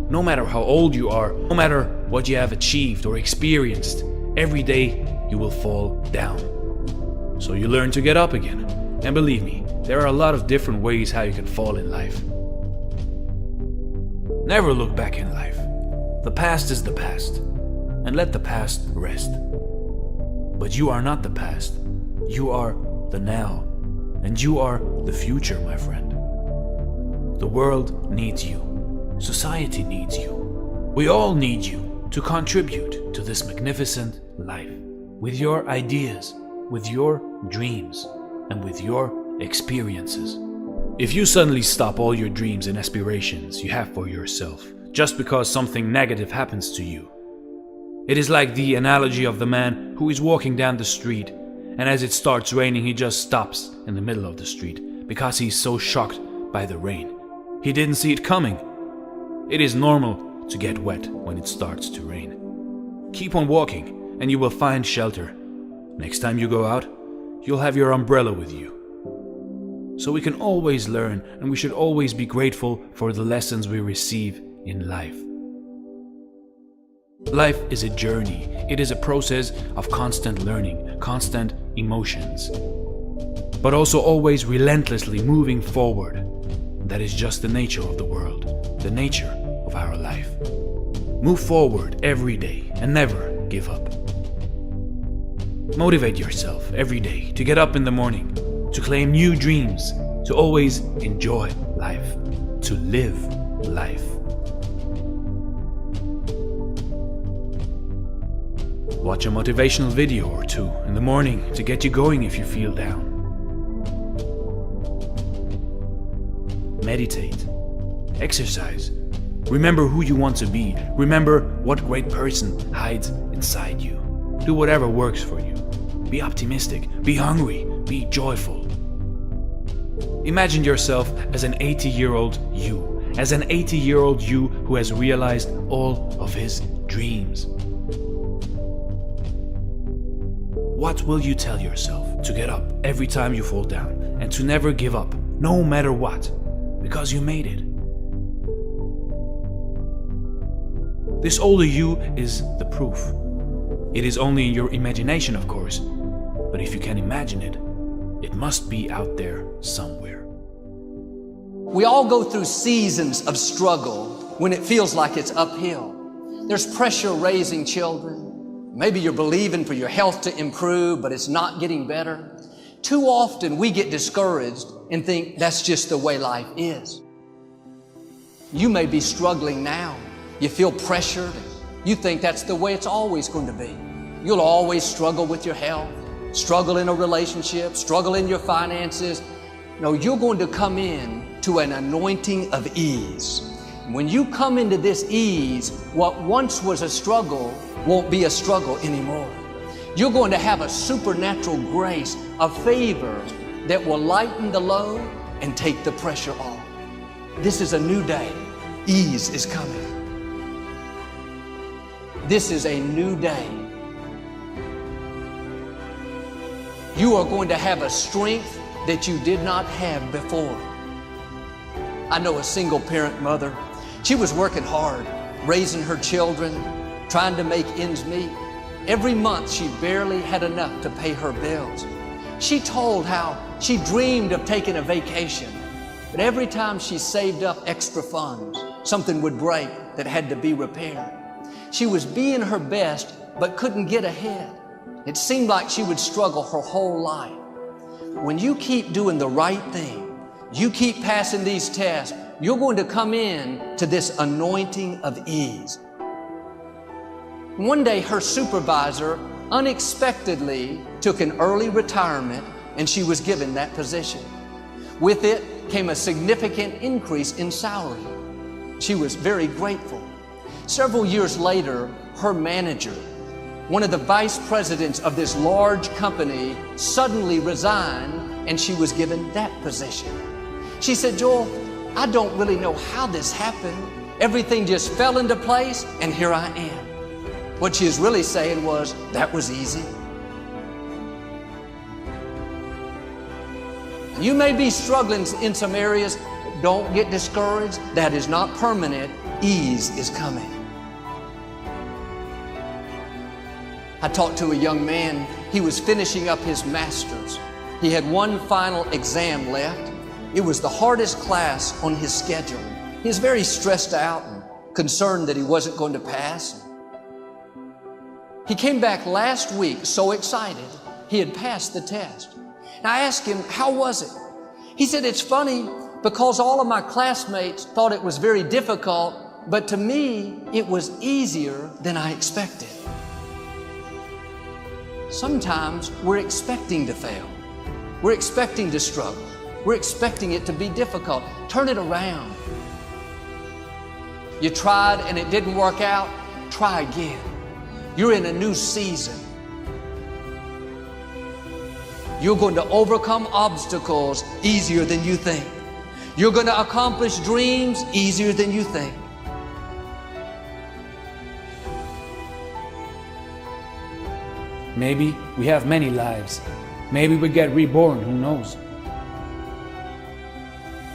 Speaker 6: No matter how old you are, no matter what you have achieved or experienced, every day you will fall down. So you learn to get up again. And believe me, there are a lot of different ways how you can fall in life. Never look back in life. The past is the past, and let the past rest. But you are not the past. You are the now, and you are the future, my friend. The world needs you. Society needs you. We all need you to contribute to this magnificent life with your ideas, with your dreams, and with your experiences. If you suddenly stop all your dreams and aspirations you have for yourself just because something negative happens to you, it is like the analogy of the man who is walking down the street, and as it starts raining he just stops in the middle of the street because he's so shocked by the rain. He didn't see it coming. It is normal to get wet when it starts to rain. Keep on walking and you will find shelter. Next time you go out, you'll have your umbrella with you. So we can always learn, and we should always be grateful for the lessons we receive in life. Life is a journey. It is a process of constant learning, constant emotions, but also always relentlessly moving forward. That is just the nature of the world, the nature of our life. Move forward every day and never give up. Motivate yourself every day to get up in the morning, to claim new dreams, to always enjoy life, to live life. Watch a motivational video or two in the morning to get you going if you feel down. Meditate. Exercise. Remember who you want to be. Remember what great person hides inside you. Do whatever works for you. Be optimistic. Be hungry. Be joyful. Imagine yourself as an 80-year-old you. As an 80-year-old you who has realized all of his dreams. What will you tell yourself to get up every time you fall down and to never give up, no matter what, because you made it? This older you is the proof. It is only in your imagination, of course, but if you can imagine it, it must be out there somewhere.
Speaker 15: We all go through seasons of struggle when it feels like it's uphill. There's pressure raising children. Maybe you're believing for your health to improve, but it's not getting better. Too often we get discouraged and think that's just the way life is. You may be struggling now. You feel pressured. You think that's the way it's always going to be. You'll always struggle with your health, struggle in a relationship, struggle in your finances. No, you're going to come in to an anointing of ease. When you come into this ease, what once was a struggle won't be a struggle anymore. You're going to have a supernatural grace, a favor that will lighten the load and take the pressure off. This is a new day. Ease is coming. This is a new day. You are going to have a strength that you did not have before. I know a single parent mother. She was working hard, raising her children, trying to make ends meet. Every month she barely had enough to pay her bills. She told how she dreamed of taking a vacation, but every time she saved up extra funds, something would break that had to be repaired. She was being her best, but couldn't get ahead. It seemed like she would struggle her whole life. When you keep doing the right thing, you keep passing these tests, you're going to come in to this anointing of ease. One day her supervisor unexpectedly took an early retirement, and she was given that position. With it came a significant increase in salary. She was very grateful. Several years later, her manager, one of the vice presidents of this large company, suddenly resigned, and she was given that position. She said, "Joel, I don't really know how this happened. Everything just fell into place, and here I am." What she was really saying was, that was easy. You may be struggling in some areas. Don't get discouraged. That is not permanent. Ease is coming. I talked to a young man. He was finishing up his master's. He had one final exam left. It was the hardest class on his schedule. He was very stressed out and concerned that he wasn't going to pass. He came back last week so excited. He had passed the test. And I asked him, how was it? He said, "It's funny because all of my classmates thought it was very difficult, but to me, it was easier than I expected." Sometimes we're expecting to fail. We're expecting to struggle. We're expecting it to be difficult. Turn it around. You tried and it didn't work out. Try again. You're in a new season. You're going to overcome obstacles easier than you think. You're going to accomplish dreams easier than you think.
Speaker 6: Maybe we have many lives. Maybe we get reborn, who knows?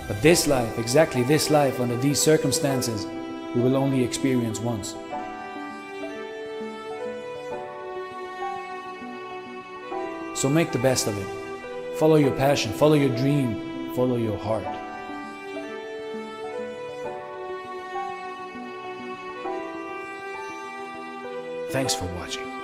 Speaker 6: But this life, exactly this life, under these circumstances, we will only experience once. So make the best of it. Follow your passion, follow your dream, follow your heart. Thanks for watching.